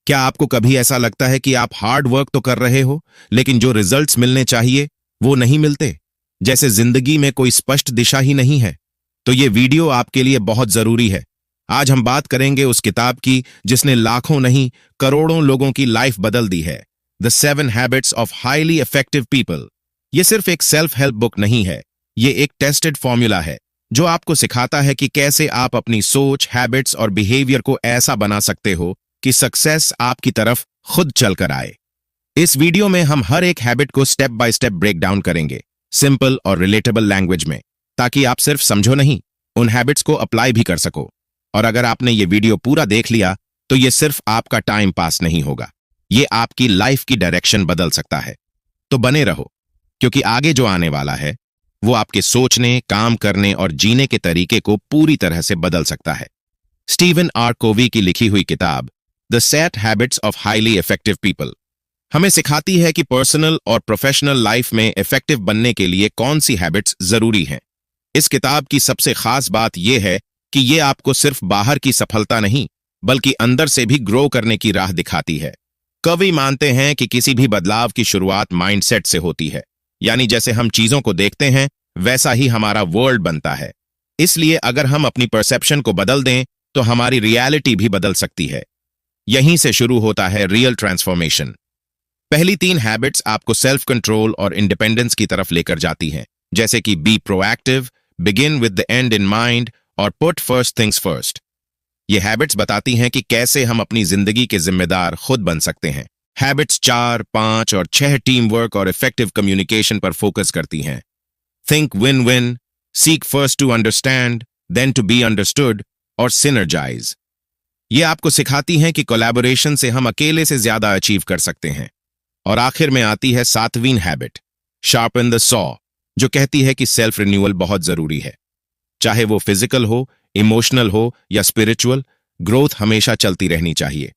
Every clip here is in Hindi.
क्या आपको कभी ऐसा लगता है कि आप हार्ड वर्क तो कर रहे हो, लेकिन जो रिजल्ट्स मिलने चाहिए वो नहीं मिलते? जैसे जिंदगी में कोई स्पष्ट दिशा ही नहीं है। तो ये वीडियो आपके लिए बहुत जरूरी है। आज हम बात करेंगे उस किताब की जिसने लाखों नहीं करोड़ों लोगों की लाइफ बदल दी है, the 7 habits of highly effective people. ये सिर्फ एक सेल्फ हेल्प बुक नहीं है, ये एक टेस्टेड फॉर्मूला है जो आपको सिखाता है कि कैसे आप अपनी सोच, हैबिट्स और बिहेवियर को ऐसा बना सकते हो कि सक्सेस आपकी तरफ खुद चलकर आए। इस वीडियो में हम हर एक हैबिट को step by step break down करेंगे, सिंपल और रिलेटेबल लैंग्वेज में, ताकि आप सिर्फ समझो नहीं, उन हैबिट्स को अप्लाई भी कर सको। और अगर आपने ये वीडियो पूरा देख लिया तो ये सिर्फ आपका टाइम पास नहीं होगा, ये आपकी लाइफ की डायरेक्शन बदल सकता है। तो बने रहो, क्योंकि आगे जो आने वाला है वो आपके सोचने, काम करने और जीने के तरीके को पूरी तरह से बदल सकता है। स्टीवन आर कोवी की लिखी हुई किताब the 7 habits of highly effective people हमें सिखाती है कि पर्सनल और प्रोफेशनल लाइफ में इफेक्टिव बनने के लिए कौन सी हैबिट्स जरूरी हैं। इस किताब की सबसे खास बात यह है कि ये आपको सिर्फ बाहर की सफलता नहीं, बल्कि अंदर से भी ग्रो करने की राह दिखाती है। कवि मानते हैं कि किसी भी बदलाव की शुरुआत माइंडसेट से होती है, यानी जैसे हम चीजों को देखते हैं वैसा ही हमारा वर्ल्ड बनता है। इसलिए अगर हम अपनी परसेप्शन को बदल दें तो हमारी रियलिटी भी बदल सकती है। यहीं से शुरू होता है रियल ट्रांसफॉर्मेशन। पहली 3 हैबिट्स आपको सेल्फ कंट्रोल और इंडिपेंडेंस की तरफ लेकर जाती हैं, जैसे कि B proactive, begin with the end in mind और पुट फर्स्ट थिंग्स फर्स्ट। ये हैबिट्स बताती हैं कि कैसे हम अपनी जिंदगी के जिम्मेदार खुद बन सकते हैं। हैबिट्स 4, 5 और 6 टीम वर्क और इफेक्टिव कम्युनिकेशन पर फोकस करती हैं। Think win win, seek first to understand, then to be understood और सिनर्जाइज। ये आपको सिखाती हैं कि कोलैबोरेशन से हम अकेले से ज्यादा अचीव कर सकते हैं। और आखिर में आती है 7वीं हैबिट, शार्पन द सॉ, जो कहती है कि सेल्फ रिन्यूअल बहुत जरूरी है। चाहे वो फिजिकल हो, इमोशनल हो या स्पिरिचुअल, ग्रोथ हमेशा चलती रहनी चाहिए।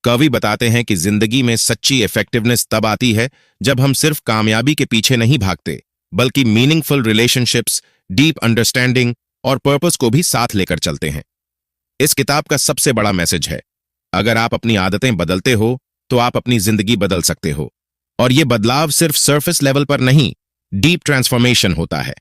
कवि बताते हैं कि जिंदगी में सच्ची इफेक्टिवनेस तब आती है जब हम सिर्फ कामयाबी के पीछे नहीं भागते, बल्कि मीनिंगफुल रिलेशनशिप्स, डीप अंडरस्टैंडिंग और पर्पस को भी साथ लेकर चलते हैं। इस किताब का सबसे बड़ा मैसेज है, अगर आप अपनी आदतें बदलते हो तो आप अपनी जिंदगी बदल सकते हो। और ये बदलाव सिर्फ सरफेस लेवल पर नहीं, डीप ट्रांसफॉर्मेशन होता है।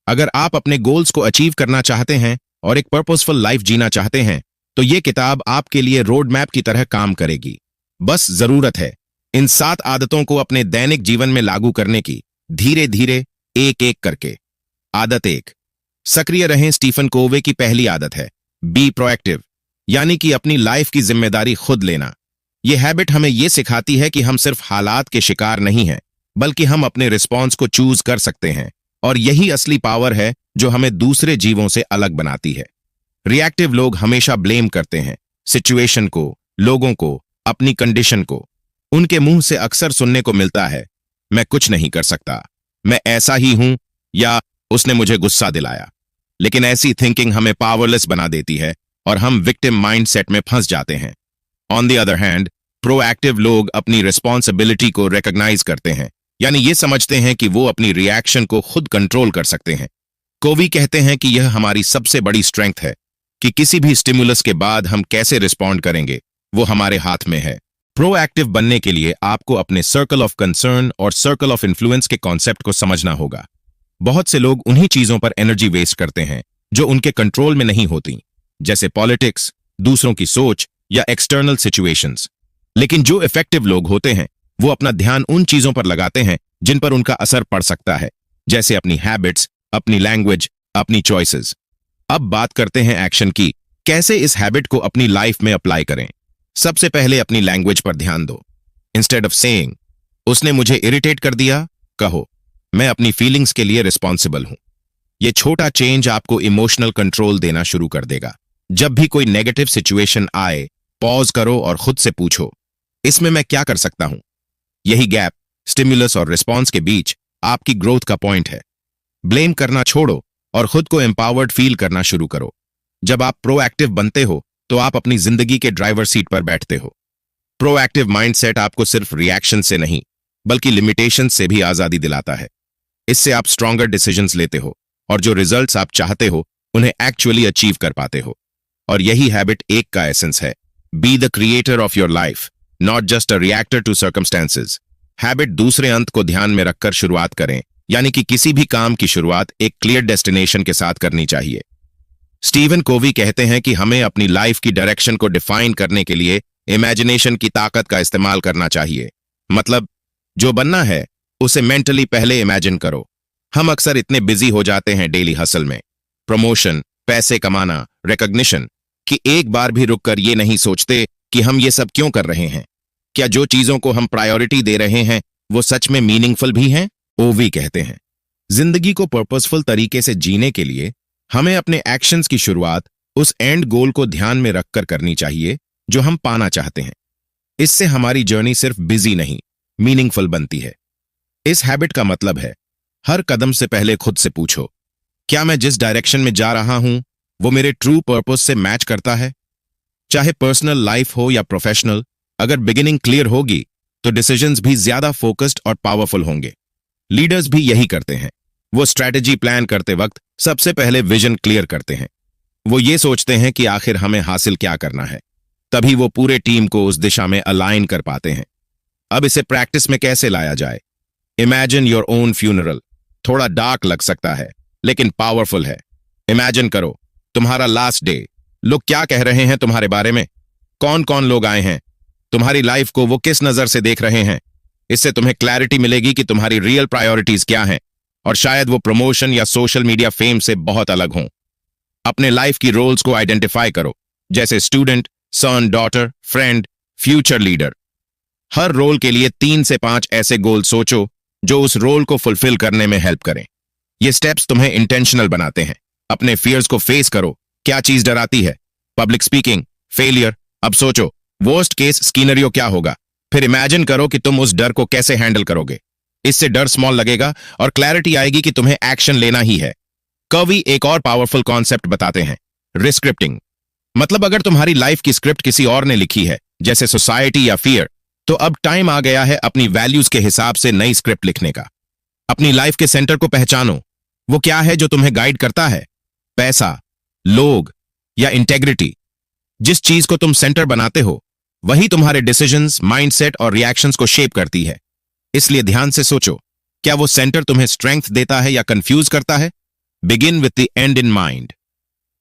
अगर आप अपने गोल्स को अचीव करना चाहते हैं और एक पर्पसफुल लाइफ जीना चाहते हैं तो ये किताब आपके लिए रोड मैप की तरह काम करेगी। बस जरूरत है इन 7 आदतों को अपने दैनिक जीवन में लागू करने की, धीरे धीरे, एक एक करके। आदत 1, सक्रिय रहें। स्टीफन कोवे की पहली आदत है बी प्रोएक्टिव, यानी कि अपनी लाइफ की जिम्मेदारी खुद लेना। यह हैबिट हमें यह सिखाती है कि हम सिर्फ हालात के शिकार नहीं हैं, बल्कि हम अपने रिस्पॉन्स को चूज कर सकते हैं। और यही असली पावर है जो हमें दूसरे जीवों से अलग बनाती है। रिएक्टिव लोग हमेशा ब्लेम करते हैं, सिचुएशन को, लोगों को, अपनी कंडीशन को। उनके मुंह से अक्सर सुनने को मिलता है, मैं कुछ नहीं कर सकता, मैं ऐसा ही हूं, या उसने मुझे गुस्सा दिलाया। लेकिन ऐसी थिंकिंग हमें पावरलेस बना देती है और हम विक्टिम माइंडसेट में फंस जाते हैं। On the other hand, proactive लोग अपनी रिस्पॉन्सिबिलिटी को रिकॉग्नाइज करते हैं, यानी ये समझते हैं कि वो अपनी रिएक्शन को खुद कंट्रोल कर सकते हैं। कोवी कहते हैं कि यह हमारी सबसे बड़ी स्ट्रेंथ है कि किसी भी स्टिमुलस के बाद हम कैसे रिस्पॉन्ड करेंगे वो हमारे हाथ में है। प्रोएक्टिव बनने के लिए आपको अपने सर्कल ऑफ कंसर्न और सर्कल ऑफ इन्फ्लुएंस के कॉन्सेप्ट को समझना होगा। बहुत से लोग उन्हीं चीजों पर एनर्जी वेस्ट करते हैं जो उनके कंट्रोल में नहीं होती, जैसे पॉलिटिक्स, दूसरों की सोच या एक्सटर्नल सिचुएशंस। लेकिन जो इफेक्टिव लोग होते हैं वो अपना ध्यान उन चीजों पर लगाते हैं जिन पर उनका असर पड़ सकता है, जैसे अपनी हैबिट्स, अपनी लैंग्वेज, अपनी चॉइसेस। अब बात करते हैं एक्शन की, कैसे इस हैबिट को अपनी लाइफ में अप्लाई करें। सबसे पहले अपनी लैंग्वेज पर ध्यान दो। इंस्टेड ऑफ सेइंग उसने मुझे इरिटेट कर दिया, कहो मैं अपनी फीलिंग्स के लिए रिस्पॉन्सिबल हूं। यह छोटा चेंज आपको इमोशनल कंट्रोल देना शुरू कर देगा। जब भी कोई नेगेटिव सिचुएशन आए, पॉज करो और खुद से पूछो, इसमें मैं क्या कर सकता हूं। यही गैप स्टिमुलस और रिस्पॉन्स के बीच आपकी ग्रोथ का पॉइंट है। ब्लेम करना छोड़ो और खुद को एम्पावर्ड फील करना शुरू करो। जब आप प्रोएक्टिव बनते हो तो आप अपनी जिंदगी के ड्राइवर सीट पर बैठते हो। प्रोएक्टिव माइंडसेट आपको सिर्फ रिएक्शन से नहीं, बल्कि लिमिटेशन से भी आजादी दिलाता है। इससे आप स्ट्रॉन्गर डिसीजंस लेते हो और जो रिजल्ट्स आप चाहते हो उन्हें एक्चुअली अचीव कर पाते हो। और यही हैबिट 1 का एसेंस है, be the creator of your life, not just a reactor to circumstances. Habit दूसरे अंत को ध्यान में रखकर शुरुआत करें, यानी कि किसी भी काम की शुरुआत एक क्लियर डेस्टिनेशन के साथ करनी चाहिए। स्टीवन कोवी कहते हैं कि हमें अपनी लाइफ की डायरेक्शन को डिफाइन करने के लिए इमेजिनेशन की ताकत का इस्तेमाल करना चाहिए। मतलब, जो बनना है उसे मेंटली पहले इमेजिन करो। हम अक्सर इतने बिजी हो जाते हैं डेली हसल में, प्रमोशन, पैसे कमाना, रिकॉग्निशन, कि एक बार भी रुककर ये नहीं सोचते कि हम ये सब क्यों कर रहे हैं। क्या जो चीजों को हम प्रायोरिटी दे रहे हैं वो सच में मीनिंगफुल भी हैं? ओवी कहते हैं, जिंदगी को पर्पसफुल तरीके से जीने के लिए हमें अपने एक्शंस की शुरुआत उस एंड गोल को ध्यान में रखकर करनी चाहिए जो हम पाना चाहते हैं। इससे हमारी जर्नी सिर्फ बिजी नहीं, मीनिंगफुल बनती है। इस हैबिट का मतलब है, हर कदम से पहले खुद से पूछो, क्या मैं जिस डायरेक्शन में जा रहा हूं वो मेरे ट्रू पर्पस से मैच करता है? चाहे पर्सनल लाइफ हो या प्रोफेशनल, अगर बिगिनिंग क्लियर होगी तो डिसीजंस भी ज्यादा फोकस्ड और पावरफुल होंगे। लीडर्स भी यही करते हैं। वो स्ट्रैटेजी प्लान करते वक्त सबसे पहले विजन क्लियर करते हैं। वो ये सोचते हैं कि आखिर हमें हासिल क्या करना है, तभी वो पूरे टीम को उस दिशा में अलाइन कर पाते हैं। अब इसे प्रैक्टिस में कैसे लाया जाए? Imagine your own funeral. थोड़ा डार्क लग सकता है लेकिन पावरफुल है। इमेजिन करो तुम्हारा लास्ट डे, लोग क्या कह रहे हैं तुम्हारे बारे में, कौन कौन लोग आए हैं, तुम्हारी लाइफ को वो किस नजर से देख रहे हैं। इससे तुम्हें क्लैरिटी मिलेगी कि तुम्हारी रियल प्रायोरिटीज क्या हैं, और शायद वो प्रमोशन या सोशल मीडिया फेम से बहुत अलग हों। अपने लाइफ की रोल्स को आइडेंटिफाई करो, जैसे स्टूडेंट, सन, डॉटर, फ्रेंड, फ्यूचर लीडर। हर रोल के लिए 3 से 5 ऐसे गोल सोचो जो उस रोल को फुलफिल करने में हेल्प करें। ये स्टेप्स तुम्हें इंटेंशनल बनाते हैं। अपने फियर्स को फेस करो। क्या चीज डराती है? Public speaking, failure. अब सोचो वर्स्ट केस स्कीनरियो क्या होगा, फिर इमेजिन करो कि तुम उस डर को कैसे हैंडल करोगे। इससे डर स्मॉल लगेगा और क्लैरिटी आएगी कि तुम्हें एक्शन लेना ही है। कवि एक और पावरफुल कॉन्सेप्ट बताते हैं, रिस्क्रिप्टिंग। मतलब, अगर तुम्हारी लाइफ की स्क्रिप्ट किसी और ने लिखी है, जैसे सोसाइटी या फियर, तो अब टाइम आ गया है अपनी वैल्यूज के हिसाब से नई स्क्रिप्ट लिखने का। अपनी लाइफ के सेंटर को पहचानो। वो क्या है जो तुम्हें गाइड करता है? पैसा, लोग या इंटेग्रिटी? जिस चीज को तुम सेंटर बनाते हो वही तुम्हारे डिसीजंस, माइंडसेट और रिएक्शंस को शेप करती है। इसलिए ध्यान से सोचो, क्या वो सेंटर तुम्हें स्ट्रेंथ देता है या कंफ्यूज करता है? Begin with the end in mind.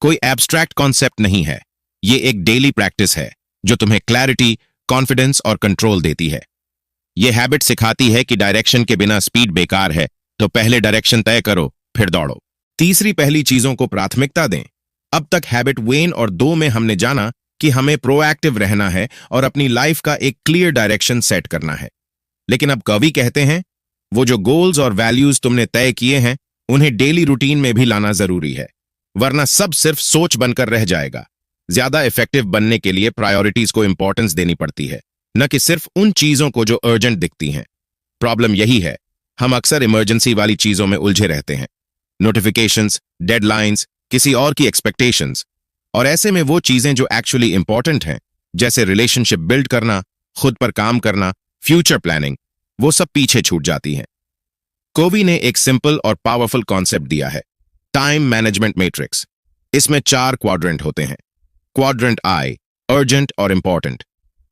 कोई एब्स्ट्रैक्ट कॉन्सेप्ट नहीं है, ये एक डेली प्रैक्टिस है जो तुम्हें क्लैरिटी, कॉन्फिडेंस और कंट्रोल देती है। यह हैबिट सिखाती है कि डायरेक्शन के बिना स्पीड बेकार है, तो पहले डायरेक्शन तय करो, फिर दौड़ो। तीसरी, पहली चीजों को प्राथमिकता दें। अब तक हैबिट 1 और 2 में हमने जाना कि हमें प्रोएक्टिव रहना है और अपनी लाइफ का एक क्लियर डायरेक्शन सेट करना है। लेकिन अब कवि कहते हैं, वो जो गोल्स और वैल्यूज तुमने तय किए हैं उन्हें डेली रूटीन में भी लाना जरूरी है, वरना सब सिर्फ सोच बनकर रह जाएगा। ज्यादा इफेक्टिव बनने के लिए प्रायोरिटीज को इंपॉर्टेंस देनी पड़ती है, न कि सिर्फ उन चीजों को जो अर्जेंट दिखती हैं। प्रॉब्लम यही है, हम अक्सर इमरजेंसी वाली चीजों में उलझे रहते हैं। नोटिफिकेशंस, डेडलाइंस, किसी और की एक्सपेक्टेशंस, और ऐसे में वो चीजें जो एक्चुअली इंपॉर्टेंट हैं, जैसे रिलेशनशिप बिल्ड करना, खुद पर काम करना, फ्यूचर प्लानिंग, वो सब पीछे छूट जाती हैं। कोवी ने एक सिंपल और पावरफुल कॉन्सेप्ट दिया है, टाइम मैनेजमेंट मैट्रिक्स। इसमें 4 क्वाड्रेंट होते हैं। क्वाड्रेंट आई, अर्जेंट और इंपॉर्टेंट,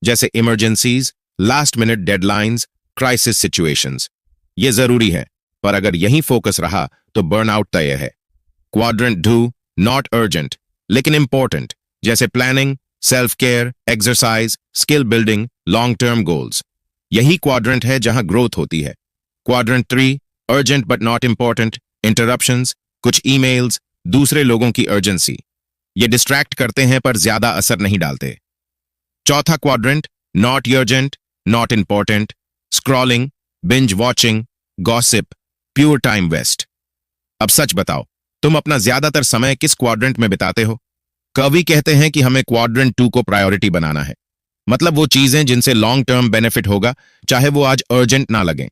जैसे emergencies, last minute deadlines, crisis situations. ये जरूरी है, पर अगर यहीं फोकस रहा तो बर्नआउट तय है। क्वाड्रेंट 2, नॉट अर्जेंट लेकिन इंपॉर्टेंट, जैसे planning, self care, exercise, skill building, long term goals. यही क्वाड्रेंट है जहां ग्रोथ होती है। Quadrant 3, urgent but not important, interruptions, कुछ ईमेल्स, दूसरे लोगों की अर्जेंसी। ये डिस्ट्रैक्ट करते हैं पर ज्यादा असर नहीं डालते। चौथा quadrant, not urgent, not important, scrolling, binge watching, gossip, pure time waste. अब सच बताओ, तुम अपना ज्यादातर समय किस क्वाड्रेंट में बिताते हो? कवि कहते हैं कि हमें क्वाड्रेंट 2 को प्रायोरिटी बनाना है। मतलब वो चीजें जिनसे लॉन्ग टर्म बेनिफिट होगा, चाहे वो आज अर्जेंट ना लगे।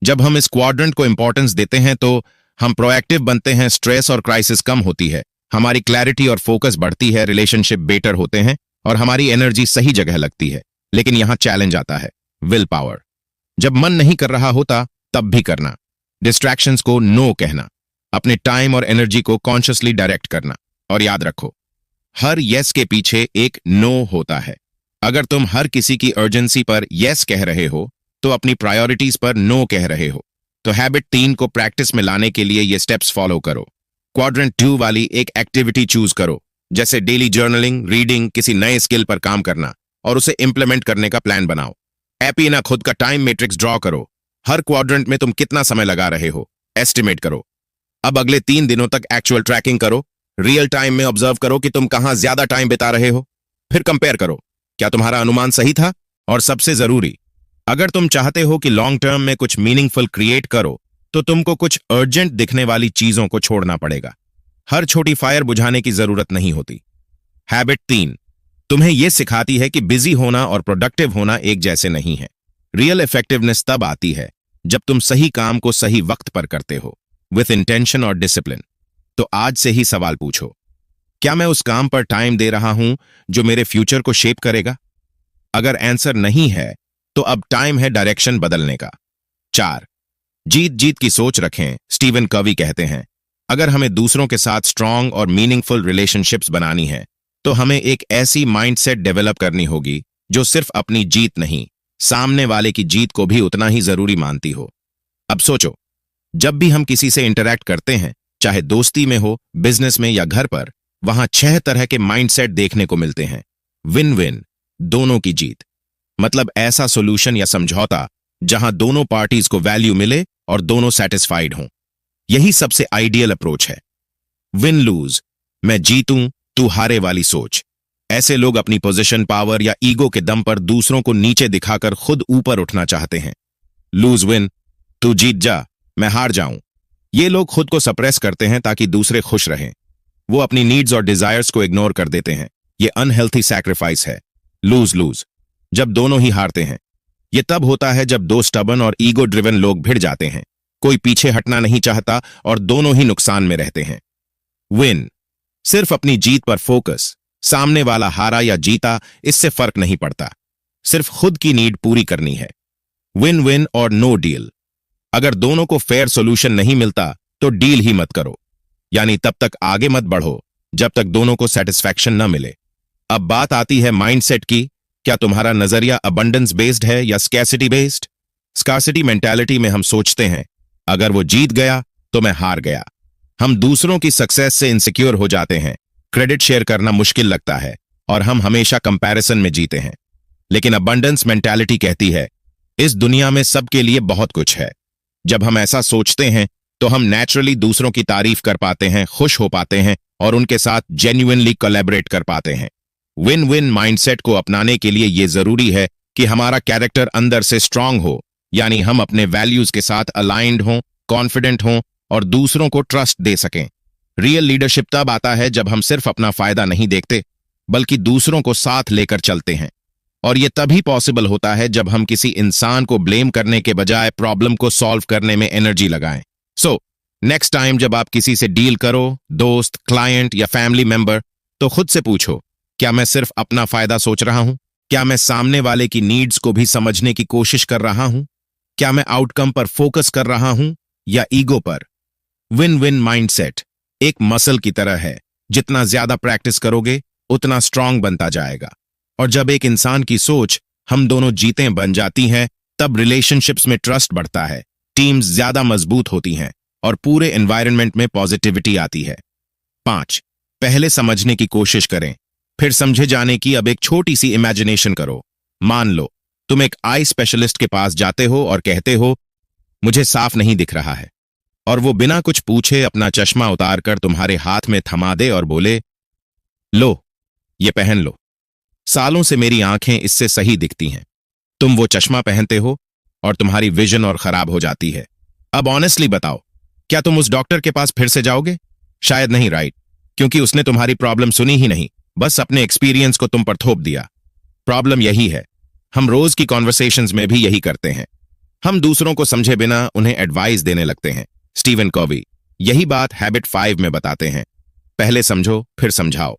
जब हम इस क्वाड्रेंट को इंपॉर्टेंस देते हैं तो हम प्रोएक्टिव बनते हैं, स्ट्रेस और क्राइसिस कम होती है, हमारी क्लैरिटी और फोकस बढ़ती है, रिलेशनशिप बेटर होते हैं और हमारी एनर्जी सही जगह लगती है। लेकिन यहां चैलेंज आता है, विल पावर। जब मन नहीं कर रहा होता तब भी करना, डिस्ट्रैक्शंस को नो कहना, अपने टाइम और एनर्जी को कॉन्शियसली डायरेक्ट करना। और याद रखो, हर यस के पीछे एक नो होता है। अगर तुम हर किसी की अर्जेंसी पर यस कह रहे हो तो अपनी प्रायोरिटीज पर नो कह रहे हो। तो हैबिट 3 को प्रैक्टिस में लाने के लिए ये स्टेप्स फॉलो करो। क्वाड्रेंट 2 वाली एक एक्टिविटी चूज करो, जैसे डेली जर्नलिंग, रीडिंग, किसी नए स्किल पर काम करना, और उसे इंप्लीमेंट करने का प्लान बनाओ। हैप्पी ना खुद का टाइम मैट्रिक्स ड्रॉ करो। हर क्वाड्रेंट में तुम कितना समय लगा रहे हो एस्टिमेट करो। अब अगले 3 दिनों तक एक्चुअल ट्रैकिंग करो। रियल टाइम में ऑब्जर्व करो कि तुम कहां ज्यादा टाइम बिता रहे हो। फिर कंपेयर करो, क्या तुम्हारा अनुमान सही था। और सबसे जरूरी, अगर तुम चाहते हो कि लॉन्ग टर्म में कुछ मीनिंगफुल क्रिएट करो तो तुमको कुछ अर्जेंट दिखने वाली चीजों को छोड़ना पड़ेगा। हर छोटी फायर बुझाने की जरूरत नहीं होती। हैबिट 3 तुम्हें यह सिखाती है कि बिजी होना और प्रोडक्टिव होना एक जैसे नहीं है। रियल इफेक्टिवनेस तब आती है जब तुम सही काम को सही वक्त पर करते हो, विथ इंटेंशन और डिसिप्लिन। तो आज से ही सवाल पूछो, क्या मैं उस काम पर टाइम दे रहा हूं जो मेरे फ्यूचर को शेप करेगा? अगर आंसर नहीं है तो अब टाइम है डायरेक्शन बदलने का। 4 जीत जीत की सोच रखें। स्टीवन कवी कहते हैं, अगर हमें दूसरों के साथ स्ट्रांग और मीनिंगफुल रिलेशनशिप्स बनानी है तो हमें एक ऐसी माइंडसेट डेवलप करनी होगी जो सिर्फ अपनी जीत नहीं, सामने वाले की जीत को भी उतना ही जरूरी मानती हो। अब सोचो, जब भी हम किसी से इंटरैक्ट करते हैं, चाहे दोस्ती में हो, बिजनेस में या घर पर, वहां 6 तरह के माइंडसेट देखने को मिलते हैं। विन विन, दोनों की जीत, मतलब ऐसा सोल्यूशन या समझौता जहां दोनों पार्टीज को वैल्यू मिले और दोनों सेटिस्फाइड हों। यही सबसे आइडियल अप्रोच है। विन लूज, मैं जीतूं तू हारे वाली सोच। ऐसे लोग अपनी पोजीशन, पावर या ईगो के दम पर दूसरों को नीचे दिखाकर खुद ऊपर उठना चाहते हैं। लूज विन, तू जीत जा मैं हार जाऊं। ये लोग खुद को सप्रेस करते हैं ताकि दूसरे खुश रहें। वो अपनी नीड्स और डिजायर्स को इग्नोर कर देते हैं। ये अनहेल्थी सैक्रिफाइस है। लूज लूज, जब दोनों ही हारते हैं। ये तब होता है जब 2 स्टबर्न और ईगो ड्रिवन लोग भिड़ जाते हैं। कोई पीछे हटना नहीं चाहता और दोनों ही नुकसान में रहते हैं। विन, सिर्फ अपनी जीत पर फोकस। सामने वाला हारा या जीता इससे फर्क नहीं पड़ता, सिर्फ खुद की नीड पूरी करनी है। विन विन और नो डील, अगर दोनों को फेयर सॉल्यूशन नहीं मिलता तो डील ही मत करो, यानी तब तक आगे मत बढ़ो जब तक दोनों को सेटिस्फैक्शन न मिले। अब बात आती है माइंडसेट की। क्या तुम्हारा नजरिया अबंडेंस बेस्ड है या स्कैर्सिटी बेस्ड? स्कार्सिटी मेंटालिटी में हम सोचते हैं, अगर वो जीत गया तो मैं हार गया। हम दूसरों की सक्सेस से इनसिक्योर हो जाते हैं, क्रेडिट शेयर करना मुश्किल लगता है और हम हमेशा कंपैरिजन में जीते हैं। लेकिन अबंडेंस मेंटालिटी कहती है, इस दुनिया में सबके लिए बहुत कुछ है। जब हम ऐसा सोचते हैं तो हम नेचुरली दूसरों की तारीफ कर पाते हैं, खुश हो पाते हैं और उनके साथ जेन्युइनली कोलैबोरेट कर पाते हैं। विन विन माइंडसेट को अपनाने के लिए यह जरूरी है कि हमारा कैरेक्टर अंदर से स्ट्रांग हो, यानी हम अपने वैल्यूज के साथ अलाइंड हों, कॉन्फिडेंट हों और दूसरों को ट्रस्ट दे सकें। रियल लीडरशिप तब आता है जब हम सिर्फ अपना फायदा नहीं देखते बल्कि दूसरों को साथ लेकर चलते हैं। और यह तभी पॉसिबल होता है जब हम किसी इंसान को ब्लेम करने के बजाय प्रॉब्लम को सॉल्व करने में एनर्जी लगाएं। सो नेक्स्ट टाइम जब आप किसी से डील करो, दोस्त, क्लाइंट या फैमिली मेंबर, तो खुद से पूछो, क्या मैं सिर्फ अपना फायदा सोच रहा हूं? क्या मैं सामने वाले की नीड्स को भी समझने की कोशिश कर रहा हूं? क्या मैं आउटकम पर फोकस कर रहा हूं या ईगो पर? विन विन माइंडसेट एक मसल की तरह है, जितना ज्यादा प्रैक्टिस करोगे उतना स्ट्रांग बनता जाएगा। और जब एक इंसान की सोच हम दोनों जीतें बन जाती है, तब रिलेशनशिप्स में ट्रस्ट बढ़ता है, टीम्स ज्यादा मजबूत होती हैं और पूरे एनवायरनमेंट में पॉजिटिविटी आती है। 5 पहले समझने की कोशिश करें, फिर समझे जाने की अब एक छोटी सी इमेजिनेशन करो। मान लो तुम एक आई स्पेशलिस्ट के पास जाते हो और कहते हो, मुझे साफ नहीं दिख रहा है, और वो बिना कुछ पूछे अपना चश्मा उतारकर तुम्हारे हाथ में थमा दे और बोले, लो ये पहन लो, सालों से मेरी आंखें इससे सही दिखती हैं। तुम वो चश्मा पहनते हो और तुम्हारी विजन और खराब हो जाती है। अब ऑनेस्टली बताओ, क्या तुम उस डॉक्टर के पास फिर से जाओगे? शायद नहीं, राइट? क्योंकि उसने तुम्हारी प्रॉब्लम सुनी ही नहीं, बस अपने एक्सपीरियंस को तुम पर थोप दिया। प्रॉब्लम यही है, हम रोज की कॉन्वर्सेशंस में भी यही करते हैं। हम दूसरों को समझे बिना उन्हें एडवाइस देने लगते हैं। स्टीवन कॉवी यही बात हैबिट 5 में बताते हैं, पहले समझो फिर समझाओ।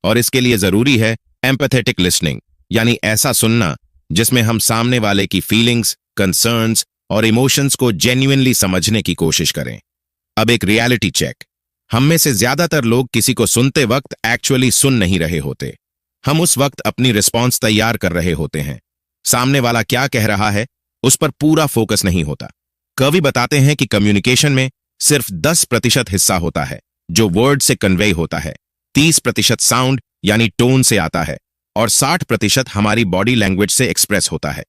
और इसके लिए जरूरी है एम्पैथेटिक लिसनिंग, यानी ऐसा सुनना जिसमें हम सामने वाले की फीलिंग्स, कंसर्न्स और इमोशंस को जेन्युइनली समझने की कोशिश करें। अब एक रियलिटी चेक, हम में से ज्यादातर लोग किसी को सुनते वक्त एक्चुअली सुन नहीं रहे होते। हम उस वक्त अपनी रिस्पॉन्स तैयार कर रहे होते हैं। सामने वाला क्या कह रहा है उस पर पूरा फोकस नहीं होता। कवि बताते हैं कि कम्युनिकेशन में सिर्फ 10% हिस्सा होता है जो वर्ड से कन्वे होता है, 30% साउंड यानी टोन से आता है और 60% हमारी बॉडी लैंग्वेज से एक्सप्रेस होता है।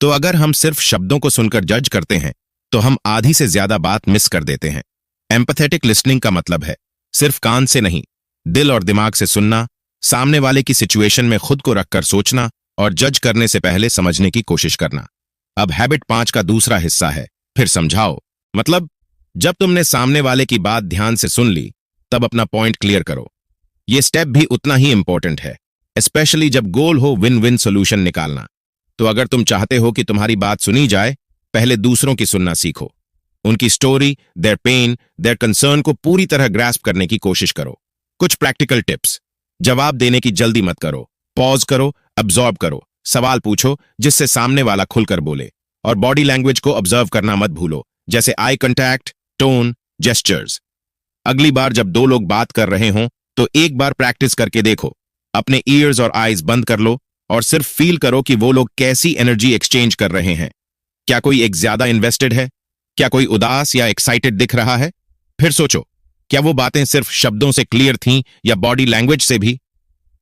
तो अगर हम सिर्फ शब्दों को सुनकर जज करते हैं तो हम आधी से ज्यादा बात मिस कर देते हैं। एम्पैथेटिक लिसनिंग का मतलब है सिर्फ कान से नहीं, दिल और दिमाग से सुनना, सामने वाले की सिचुएशन में खुद को रखकर सोचना और जज करने से पहले समझने की कोशिश करना। अब हैबिट 5 का दूसरा हिस्सा है फिर समझाओ। मतलब जब तुमने सामने वाले की बात ध्यान से सुन ली तब अपना पॉइंट क्लियर करो। यह स्टेप भी उतना ही इंपॉर्टेंट है, स्पेशली जब गोल हो विन विन सोल्यूशन निकालना। तो अगर तुम चाहते हो कि तुम्हारी बात सुनी जाए, पहले दूसरों की सुनना सीखो। उनकी story, their pain, their concern को पूरी तरह ग्रास्प करने की कोशिश करो। कुछ प्रैक्टिकल टिप्स। जवाब देने की जल्दी मत करो, पॉज करो, अब्जॉर्ब करो, सवाल पूछो जिससे सामने वाला खुलकर बोले, और बॉडी लैंग्वेज को ऑब्जर्व करना मत भूलो, जैसे आई कांटेक्ट, टोन, जेस्चर्स। अगली बार जब दो लोग बात कर रहे हों तो एक बार प्रैक्टिस करके देखो। अपने ईयर्स और आईज बंद कर लो और सिर्फ फील करो कि वो लोग कैसी एनर्जी एक्सचेंज कर रहे हैं। क्या कोई एक ज्यादा इन्वेस्टेड है? क्या कोई उदास या एक्साइटेड दिख रहा है? फिर सोचो, क्या वो बातें सिर्फ शब्दों से क्लियर थीं या बॉडी लैंग्वेज से भी?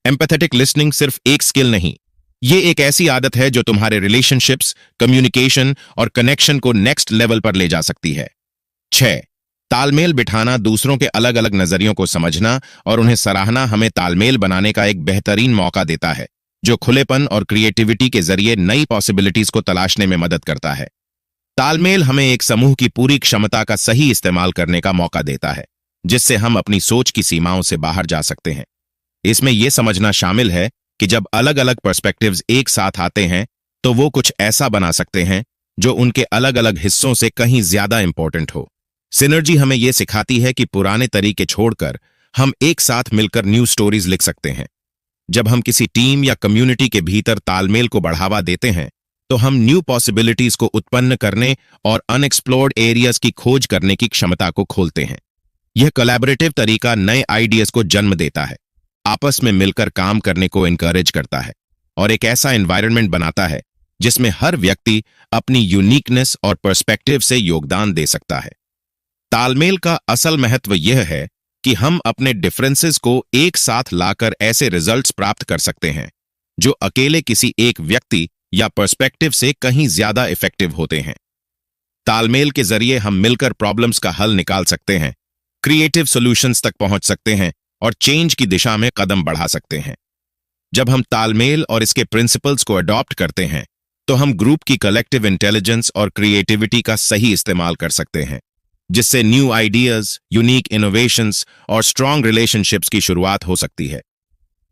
एम्पैथेटिक लिसनिंग सिर्फ एक स्किल नहीं, ये एक ऐसी आदत है जो तुम्हारे रिलेशनशिप्स, कम्युनिकेशन और कनेक्शन को नेक्स्ट लेवल पर ले जा सकती है। 6. तालमेल बिठाना। दूसरों के अलग अलग नजरियों को समझना और उन्हें सराहना हमें तालमेल बनाने का एक बेहतरीन मौका देता है, जो खुलेपन और क्रिएटिविटी के जरिए नई पॉसिबिलिटीज को तलाशने में मदद करता है। तालमेल हमें एक समूह की पूरी क्षमता का सही इस्तेमाल करने का मौका देता है, जिससे हम अपनी सोच की सीमाओं से बाहर जा सकते हैं। इसमें यह समझना शामिल है कि जब अलग अलग पर्सपेक्टिव्स एक साथ आते हैं तो वो कुछ ऐसा बना सकते हैं जो उनके अलग अलग हिस्सों से कहीं ज्यादा इंपॉर्टेंट हो। सिनर्जी हमें यह सिखाती है कि पुराने तरीके छोड़कर हम एक साथ मिलकर न्यू स्टोरीज लिख सकते हैं। जब हम किसी टीम या कम्युनिटी के भीतर तालमेल को बढ़ावा देते हैं तो हम न्यू पॉसिबिलिटीज को उत्पन्न करने और अनएक्सप्लोर्ड एरियाज की खोज करने की क्षमता को खोलते हैं। यह कोलैबोरेटिव तरीका नए आइडियाज को जन्म देता है, आपस में मिलकर काम करने को एनकरेज करता है और एक ऐसा एनवायरनमेंट बनाता है जिसमें हर व्यक्ति अपनी यूनिकनेस और पर्सपेक्टिव से योगदान दे सकता है। तालमेल का असल महत्व यह है कि हम अपने डिफरेंसेस को एक साथ लाकर ऐसे रिजल्ट्स प्राप्त कर सकते हैं जो अकेले किसी एक व्यक्ति या पर्सपेक्टिव से कहीं ज्यादा इफेक्टिव होते हैं। तालमेल के जरिए हम मिलकर प्रॉब्लम्स का हल निकाल सकते हैं, क्रिएटिव सॉल्यूशंस तक पहुंच सकते हैं और चेंज की दिशा में कदम बढ़ा सकते हैं। जब हम तालमेल और इसके प्रिंसिपल्स को अडॉप्ट करते हैं तो हम ग्रुप की कलेक्टिव इंटेलिजेंस और क्रिएटिविटी का सही इस्तेमाल कर सकते हैं, जिससे न्यू आइडियाज, यूनिक इनोवेशंस और स्ट्रॉन्ग रिलेशनशिप्स की शुरुआत हो सकती है।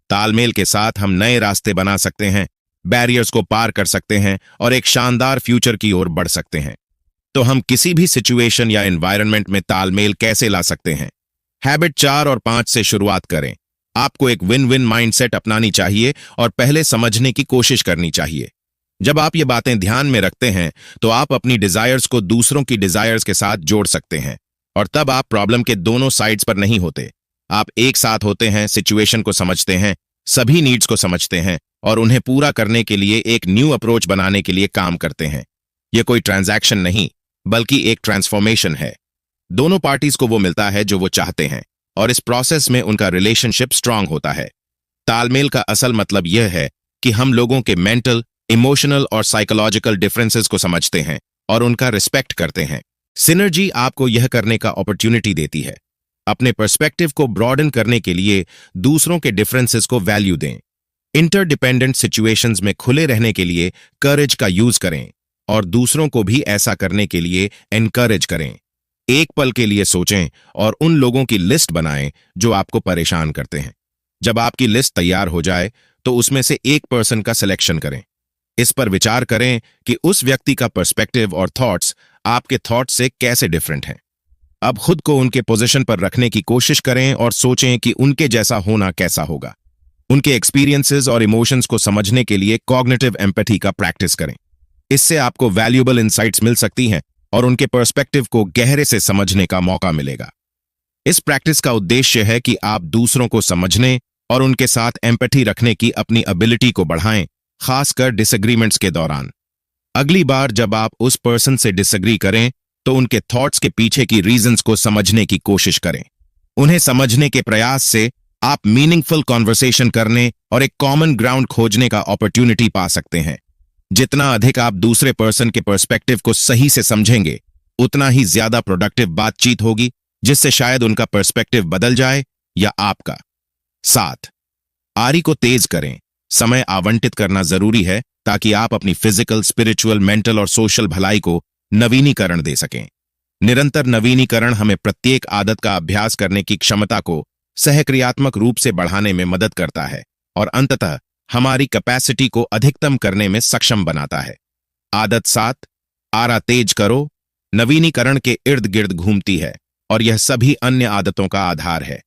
तालमेल के साथ हम नए रास्ते बना सकते हैं, बैरियर्स को पार कर सकते हैं और एक शानदार फ्यूचर की ओर बढ़ सकते हैं। तो हम किसी भी सिचुएशन या एनवायरनमेंट में तालमेल कैसे ला सकते हैं? हैबिट 4 और 5 से शुरुआत करें। आपको एक विन विन माइंडसेट अपनानी चाहिए और पहले समझने की कोशिश करनी चाहिए। जब आप ये बातें ध्यान में रखते हैं तो आप अपनी डिजायर्स को दूसरों की डिजायर्स के साथ जोड़ सकते हैं और तब आप प्रॉब्लम के दोनों साइड्स पर नहीं होते। आप एक साथ होते हैं, सिचुएशन को समझते हैं, सभी नीड्स को समझते हैं और उन्हें पूरा करने के लिए एक न्यू अप्रोच बनाने के लिए काम करते हैं। यह कोई ट्रांजैक्शन नहीं बल्कि एक ट्रांसफॉर्मेशन है। दोनों पार्टीज को वो मिलता है जो वो चाहते हैं और इस प्रोसेस में उनका रिलेशनशिप स्ट्रांग होता है। तालमेल का असल मतलब यह है कि हम लोगों के मेंटल, इमोशनल और साइकोलॉजिकल डिफरेंसेस को समझते हैं और उनका रिस्पेक्ट करते हैं। सिनर्जी आपको यह करने का अपॉर्चुनिटी देती है। अपने पर्सपेक्टिव को ब्रॉडन करने के लिए दूसरों के डिफरेंसेस को वैल्यू दें। इंटरडिपेंडेंट सिचुएशंस में खुले रहने के लिए करेज का यूज करें और दूसरों को भी ऐसा करने के लिए एनकरेज करें। एक पल के लिए सोचें और उन लोगों की लिस्ट बनाएं जो आपको परेशान करते हैं। जब आपकी लिस्ट तैयार हो जाए तो उसमें से एक पर्सन का सिलेक्शन करें। इस पर विचार करें कि उस व्यक्ति का पर्सपेक्टिव और थॉट्स आपके थॉट्स से कैसे डिफरेंट हैं। अब खुद को उनके पोजीशन पर रखने की कोशिश करें और सोचें कि उनके जैसा होना कैसा होगा। उनके एक्सपीरियंसेस और इमोशंस को समझने के लिए कॉग्निटिव एम्पैथी का प्रैक्टिस करें। इससे आपको वैल्यूएबल इंसाइट्स मिल सकती हैं और उनके पर्सपेक्टिव को गहरे से समझने का मौका मिलेगा। इस प्रैक्टिस का उद्देश्य है कि आप दूसरों को समझने, और उनके साथ एम्पैथी रखने की अपनी एबिलिटी को बढ़ाएं, खासकर डिसएग्रीमेंट्स के दौरान। अगली बार जब आप उस पर्सन से डिसएग्री करें तो उनके थॉट्स के पीछे की रीजंस को समझने की कोशिश करें। उन्हें समझने के प्रयास से आप मीनिंगफुल कॉन्वर्सेशन करने और एक कॉमन ग्राउंड खोजने का अपॉर्चुनिटी पा सकते हैं। जितना अधिक आप दूसरे पर्सन के पर्सपेक्टिव को सही से समझेंगे, उतना ही ज्यादा प्रोडक्टिव बातचीत होगी, जिससे शायद उनका पर्सपेक्टिव बदल जाए या आपका। 7, आरी को तेज करें। समय आवंटित करना जरूरी है ताकि आप अपनी फिजिकल, स्पिरिचुअल, मेंटल और सोशल भलाई को नवीनीकरण दे सकें। निरंतर नवीनीकरण हमें प्रत्येक आदत का अभ्यास करने की क्षमता को सहक्रियात्मक रूप से बढ़ाने में मदद करता है और अंततः हमारी कैपेसिटी को अधिकतम करने में सक्षम बनाता है। आदत 7, आरा तेज करो, नवीनीकरण के इर्द गिर्द घूमती है और यह सभी अन्य आदतों का आधार है।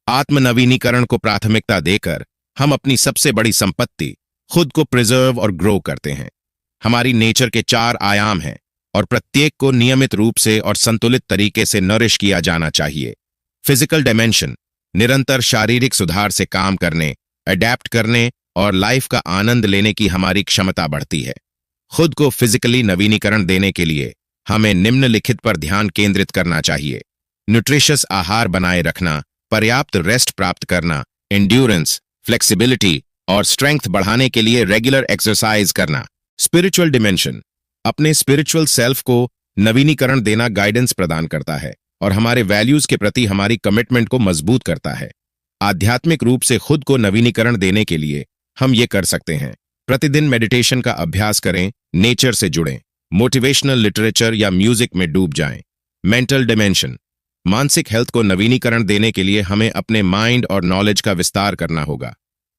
आत्म नवीनीकरण को प्राथमिकता देकर हम अपनी सबसे बड़ी संपत्ति, खुद को प्रिजर्व और ग्रो करते हैं। हमारी नेचर के 4 आयाम हैं और प्रत्येक को नियमित रूप से और संतुलित तरीके से नरिश किया जाना चाहिए। फिजिकल डायमेंशन, निरंतर शारीरिक सुधार से काम करने, अडेप्ट करने और लाइफ का आनंद लेने की हमारी क्षमता बढ़ती है। खुद को फिजिकली नवीनीकरण देने के लिए हमें निम्नलिखित पर ध्यान केंद्रित करना चाहिए: न्यूट्रिशियस आहार बनाए रखना, पर्याप्त रेस्ट प्राप्त करना, एंड्योरेंस, फ्लेक्सिबिलिटी और स्ट्रेंथ बढ़ाने के लिए रेगुलर एक्सरसाइज करना। स्पिरिचुअल डिमेंशन, अपने स्पिरिचुअल सेल्फ को नवीनीकरण देना गाइडेंस प्रदान करता है और हमारे वैल्यूज के प्रति हमारी कमिटमेंट को मजबूत करता है। आध्यात्मिक रूप से खुद को नवीनीकरण देने के लिए हम ये कर सकते हैं: प्रतिदिन मेडिटेशन का अभ्यास करें, नेचर से जुड़ें, मोटिवेशनल लिटरेचर या म्यूजिक में डूब जाएं। मेंटल डिमेंशन, मानसिक हेल्थ को नवीनीकरण देने के लिए हमें अपने माइंड और नॉलेज का विस्तार करना होगा।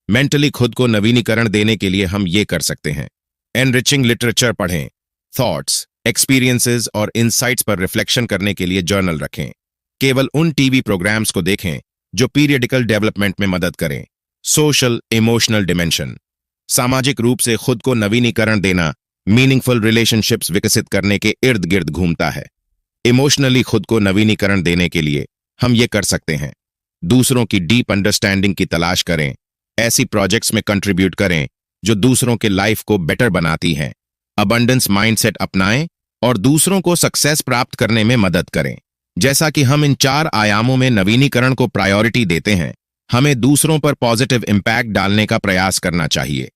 मेंटली खुद को नवीनीकरण देने के लिए हम ये कर सकते हैं: एनरिचिंग लिटरेचर पढ़ें, थॉट्स, एक्सपीरियंसेस और इनसाइट्स पर रिफ्लेक्शन करने के लिए जर्नल रखें। केवल उन टीवी प्रोग्राम्स को देखें जो पीरियडिकल डेवलपमेंट में मदद करें। सोशल इमोशनल डिमेंशन, सामाजिक रूप से खुद को नवीनीकरण देना मीनिंगफुल रिलेशनशिप्स विकसित करने के इर्द गिर्द घूमता है। इमोशनली खुद को नवीनीकरण देने के लिए हम ये कर सकते हैं: दूसरों की डीप अंडरस्टैंडिंग की तलाश करें, ऐसी प्रोजेक्ट्स में कंट्रीब्यूट करें जो दूसरों के लाइफ को बेटर बनाती हैं, अबंडेंस माइंडसेट अपनाएं और दूसरों को सक्सेस प्राप्त करने में मदद करें। जैसा कि हम इन 4 आयामों में नवीनीकरण को प्रायोरिटी देते हैं, हमें दूसरों पर पॉजिटिव इंपैक्ट डालने का प्रयास करना चाहिए।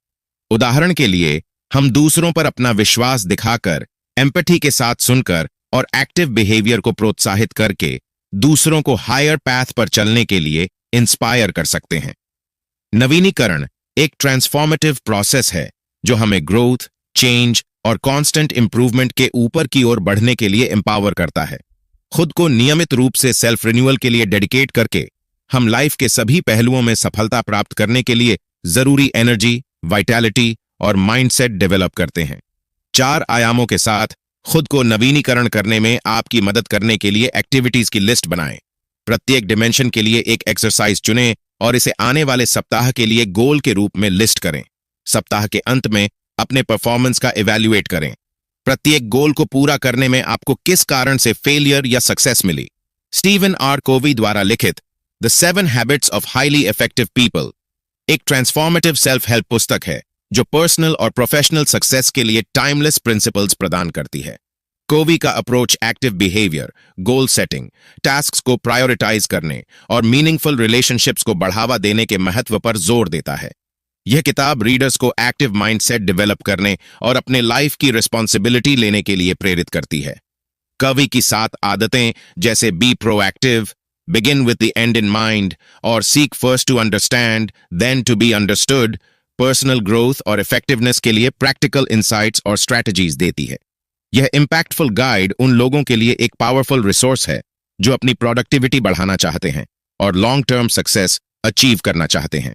उदाहरण के लिए, हम दूसरों पर अपना विश्वास दिखाकर, एम्पैथी के साथ सुनकर और एक्टिव बिहेवियर को प्रोत्साहित करके दूसरों को हायर पैथ पर चलने के लिए इंस्पायर कर सकते हैं। नवीनीकरण एक ट्रांसफॉर्मेटिव प्रोसेस है जो हमें ग्रोथ, चेंज और कांस्टेंट इंप्रूवमेंट के ऊपर की ओर बढ़ने के लिए एम्पावर करता है। खुद को नियमित रूप से सेल्फ रिन्यूअल के लिए डेडिकेट करके हम लाइफ के सभी पहलुओं में सफलता प्राप्त करने के लिए जरूरी एनर्जी, वाइटैलिटी और माइंडसेट डेवलप करते हैं। 4 आयामों के साथ खुद को नवीनीकरण करने में आपकी मदद करने के लिए एक्टिविटीज की लिस्ट बनाएं। प्रत्येक डिमेंशन के लिए एक एक्सरसाइज चुनें और इसे आने वाले सप्ताह के लिए गोल के रूप में लिस्ट करें। सप्ताह के अंत में अपने परफॉर्मेंस का इवैल्यूएट करें। प्रत्येक गोल को पूरा करने में आपको किस कारण से फेलियर या सक्सेस मिली। स्टीवन आर कोवी द्वारा लिखित the 7 habits of highly effective people एक ट्रांसफॉर्मेटिव सेल्फ हेल्प पुस्तक है जो पर्सनल और प्रोफेशनल सक्सेस के लिए टाइमलेस प्रिंसिपल्स प्रदान करती है। कोवी का approach active behaviour, goal setting, tasks को प्रायोरिटाइज करने और मीनिंगफुल रिलेशनशिप्स को बढ़ावा देने के महत्व पर जोर देता है। यह किताब रीडर्स को एक्टिव माइंडसेट डेवलप करने और अपने लाइफ की रिस्पॉन्सिबिलिटी लेने के लिए प्रेरित करती है। कवी की 7 आदतें जैसे be proactive, begin with the end in mind और seek first to understand then to be understood personal growth और इफेक्टिवनेस के लिए प्रैक्टिकल इंसाइट्स और स्ट्रैटेजीज देती है। यह इंपैक्टफुल गाइड उन लोगों के लिए एक पावरफुल रिसोर्स है जो अपनी प्रोडक्टिविटी बढ़ाना चाहते हैं और लॉन्ग टर्म सक्सेस अचीव करना चाहते हैं।